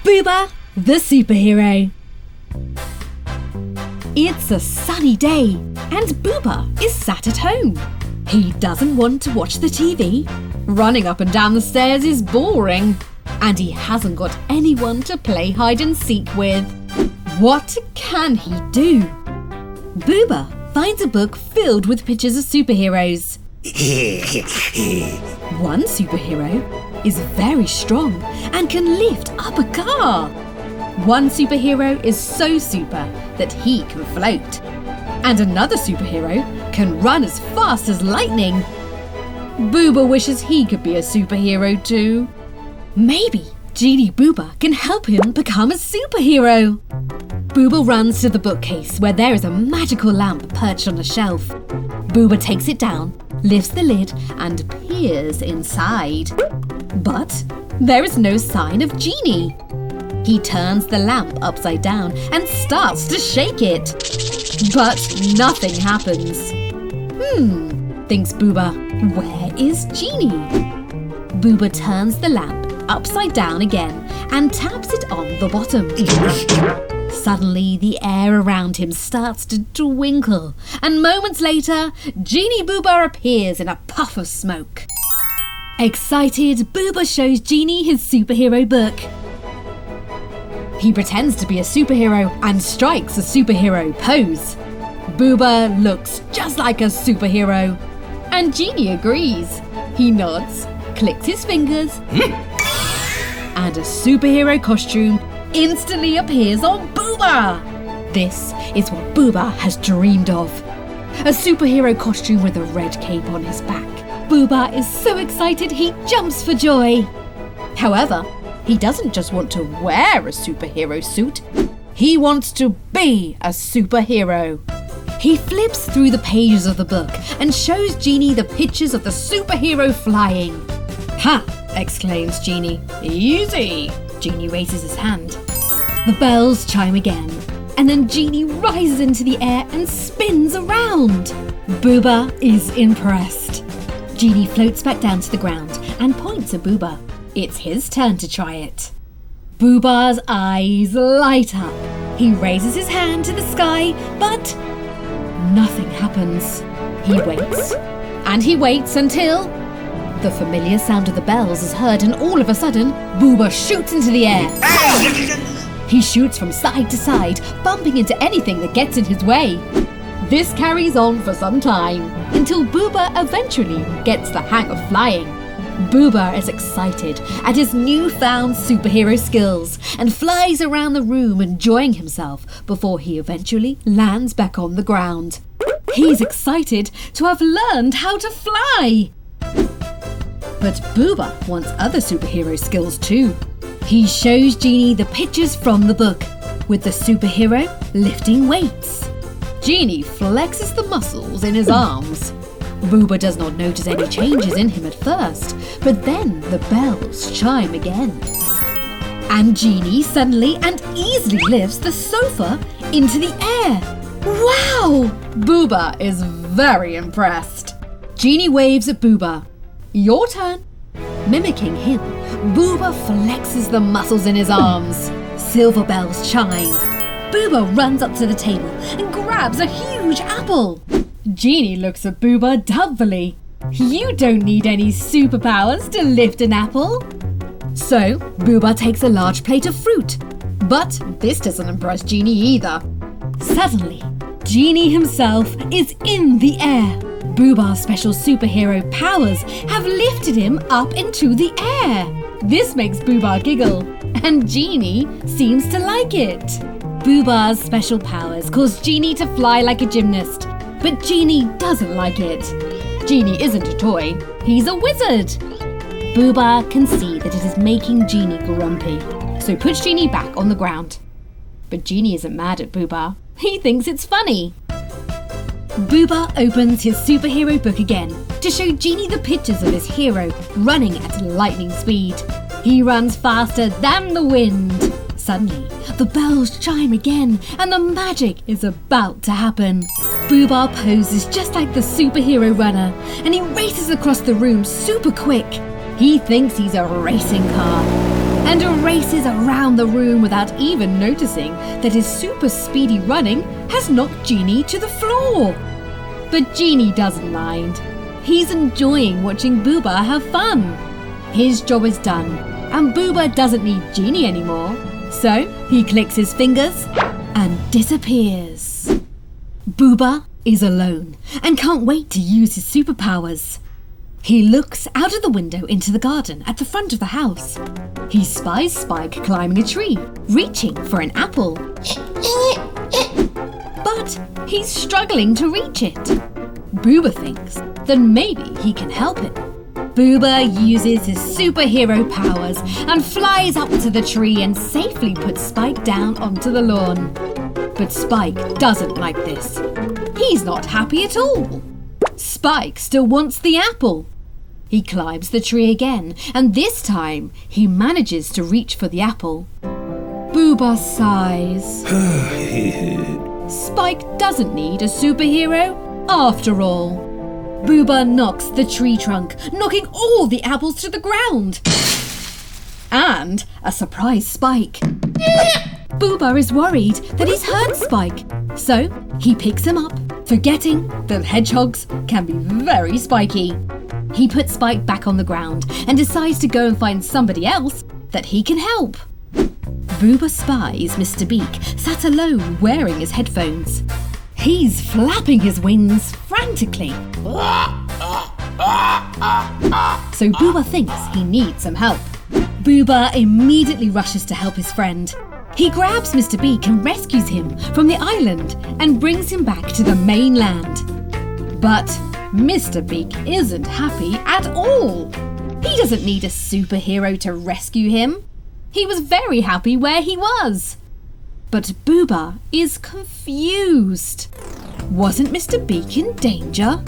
Booba, the superhero. It's a sunny day and Booba is sat at home. He doesn't want to watch the TV. Running up and down the stairs is boring. And he hasn't got anyone to play hide and seek with. What can he do? Booba finds a book filled with pictures of superheroes. One superhero is very strong and can lift up a car. One superhero is so super that he can float. And another superhero can run as fast as lightning. Booba wishes he could be a superhero too. Maybe Genie Booba can help him become a superhero. Booba runs to the bookcase where there is a magical lamp perched on a shelf. Booba takes it down, lifts the lid and peers inside. But there is no sign of Genie. He turns the lamp upside down and starts to shake it. But nothing happens. Thinks Booba, where is Genie? Booba turns the lamp upside down again and taps it on the bottom. Suddenly, the air around him starts to twinkle, and moments later, Genie Booba appears in a puff of smoke. Excited, Booba shows Genie his superhero book. He pretends to be a superhero and strikes a superhero pose. Booba looks just like a superhero, and Genie agrees. He nods, clicks his fingers, and a superhero costume instantly appears on Booba. This is what Booba has dreamed of. A superhero costume with a red cape on his back. Booba is so excited he jumps for joy. However, he doesn't just want to wear a superhero suit. He wants to be a superhero. He flips through the pages of the book and shows Genie the pictures of the superhero flying. "Ha!" exclaims Genie. "Easy!" Genie raises his hand. The bells chime again, and then Genie rises into the air and spins around. Booba is impressed. Genie floats back down to the ground and points at Booba. It's his turn to try it. Booba's eyes light up. He raises his hand to the sky, but nothing happens. He waits, and he waits until the familiar sound of the bells is heard, and all of a sudden, Booba shoots into the air. He shoots from side to side, bumping into anything that gets in his way. This carries on for some time, until Booba eventually gets the hang of flying. Booba is excited at his newfound superhero skills and flies around the room enjoying himself before he eventually lands back on the ground. He's excited to have learned how to fly. But Booba wants other superhero skills too. He shows Genie the pictures from the book, with the superhero lifting weights. Genie flexes the muscles in his arms. Booba does not notice any changes in him at first, but then the bells chime again. And Genie suddenly and easily lifts the sofa into the air. Wow! Booba is very impressed. Genie waves at Booba. Your turn. Mimicking him, Booba flexes the muscles in his arms. Silver bells chime. Booba runs up to the table and grabs a huge apple. Genie looks at Booba doubtfully. You don't need any superpowers to lift an apple. So, Booba takes a large plate of fruit. But this doesn't impress Genie either. Suddenly, Genie himself is in the air. Booba's special superhero powers have lifted him up into the air. This makes Booba giggle, and Genie seems to like it. Booba's special powers cause Genie to fly like a gymnast, but Genie doesn't like it. Genie isn't a toy, he's a wizard. Booba can see that it is making Genie grumpy, so puts Genie back on the ground. But Genie isn't mad at Booba, he thinks it's funny. Booba opens his superhero book again to show Genie the pictures of his hero running at lightning speed. He runs faster than the wind. Suddenly, the bells chime again and the magic is about to happen. Booba poses just like the superhero runner and he races across the room super quick. He thinks he's a racing car. and races around the room without even noticing that his super speedy running has knocked Genie to the floor. But Genie doesn't mind. He's enjoying watching Booba have fun. His job is done, and Booba doesn't need Genie anymore. So he clicks his fingers and disappears. Booba is alone and can't wait to use his superpowers. He looks out of the window into the garden at the front of the house. He spies Spike climbing a tree, reaching for an apple. But he's struggling to reach it. Booba thinks that maybe he can help him. Booba uses his superhero powers and flies up to the tree and safely puts Spike down onto the lawn. But Spike doesn't like this. He's not happy at all. Spike still wants the apple. He climbs the tree again, and this time he manages to reach for the apple. Booba sighs. Spike doesn't need a superhero after all. Booba knocks the tree trunk, knocking all the apples to the ground. And a surprise Spike. Booba is worried that he's hurt Spike, so he picks him up, forgetting that hedgehogs can be very spiky. He puts Spike back on the ground and decides to go and find somebody else that he can help. Booba spies Mr. Beak sat alone wearing his headphones. He's flapping his wings frantically. So Booba thinks he needs some help. Booba immediately rushes to help his friend. He grabs Mr. Beak and rescues him from the island and brings him back to the mainland. But Mr. Beak isn't happy at all. He doesn't need a superhero to rescue him. He was very happy where he was. But Booba is confused. Wasn't Mr. Beak in danger?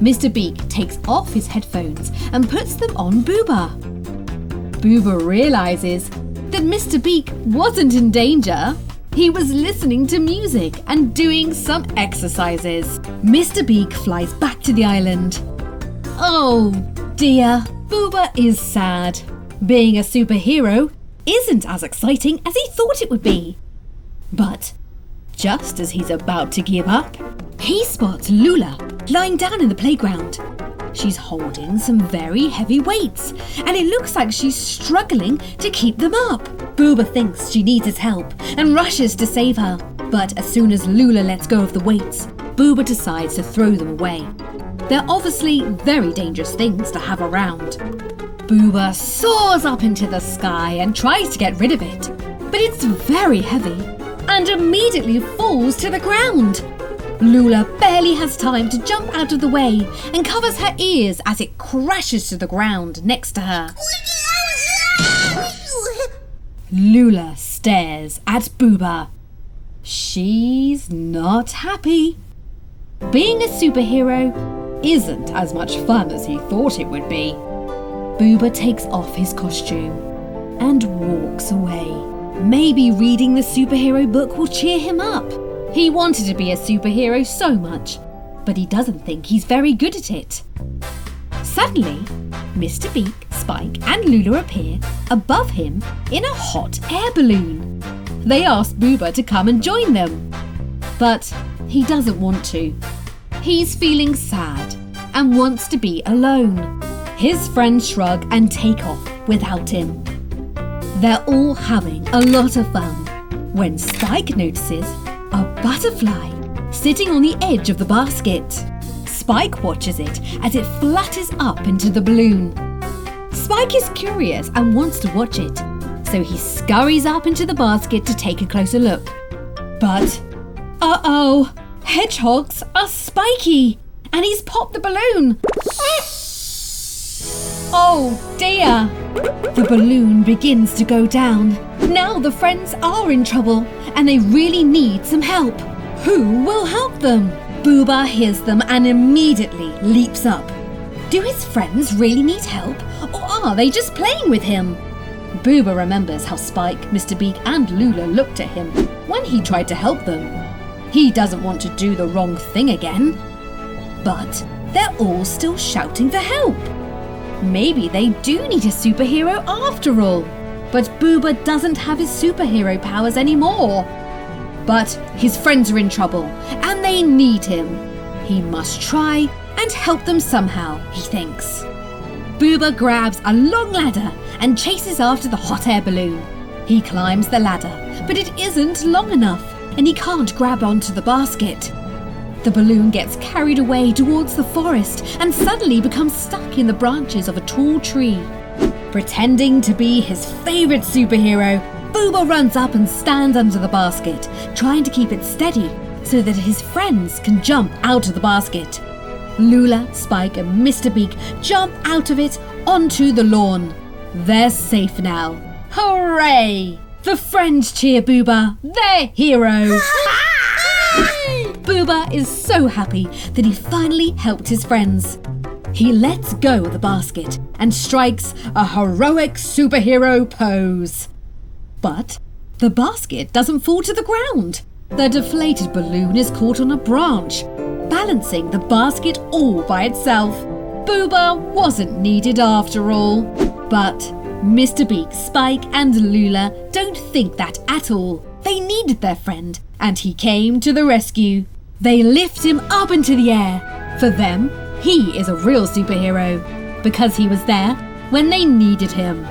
Mr. Beak takes off his headphones and puts them on Booba. Booba realizes that Mr. Beak wasn't in danger. He was listening to music and doing some exercises. Mr. Beak flies back to the island. Oh dear, Booba is sad. Being a superhero isn't as exciting as he thought it would be. But just as he's about to give up, he spots Lula lying down in the playground. She's holding some very heavy weights, and it looks like she's struggling to keep them up. Booba thinks she needs his help and rushes to save her. But as soon as Lula lets go of the weights, Booba decides to throw them away. They're obviously very dangerous things to have around. Booba soars up into the sky and tries to get rid of it, but it's very heavy and immediately falls to the ground. Lula barely has time to jump out of the way and covers her ears as it crashes to the ground next to her. Lula stares at Booba. She's not happy. Being a superhero isn't as much fun as he thought it would be. Booba takes off his costume and walks away. Maybe reading the superhero book will cheer him up. He wanted to be a superhero so much, but he doesn't think he's very good at it. Suddenly, Mr. Beak, Spike and Lula appear above him in a hot air balloon. They ask Booba to come and join them, but he doesn't want to. He's feeling sad and wants to be alone. His friends shrug and take off without him. They're all having a lot of fun when Spike notices a butterfly sitting on the edge of the basket. Spike watches it as it flutters up into the balloon. Spike is curious and wants to watch it, so he scurries up into the basket to take a closer look. But, uh-oh, hedgehogs are spiky, and he's popped the balloon. Oh dear! The balloon begins to go down. Now the friends are in trouble and they really need some help. Who will help them? Booba hears them and immediately leaps up. Do his friends really need help, or are they just playing with him? Booba remembers how Spike, Mr. Beak and Lula looked at him when he tried to help them. He doesn't want to do the wrong thing again. But they're all still shouting for help. Maybe they do need a superhero after all. But Booba doesn't have his superhero powers anymore. But his friends are in trouble and they need him. He must try and help them somehow, he thinks. Booba grabs a long ladder and chases after the hot air balloon. He climbs the ladder, but it isn't long enough and he can't grab onto the basket. The balloon gets carried away towards the forest and suddenly becomes stuck in the branches of a tall tree. Pretending to be his favourite superhero, Booba runs up and stands under the basket, trying to keep it steady so that his friends can jump out of the basket. Lula, Spike and Mr. Beak jump out of it onto the lawn. They're safe now. Hooray! The friends cheer Booba, their hero. Booba is so happy that he finally helped his friends. He lets go of the basket and strikes a heroic superhero pose. But the basket doesn't fall to the ground. The deflated balloon is caught on a branch, balancing the basket all by itself. Booba wasn't needed after all. But Mr. Beak, Spike and Lula don't think that at all. They needed their friend and he came to the rescue. They lift him up into the air. For them, he is a real superhero because he was there when they needed him.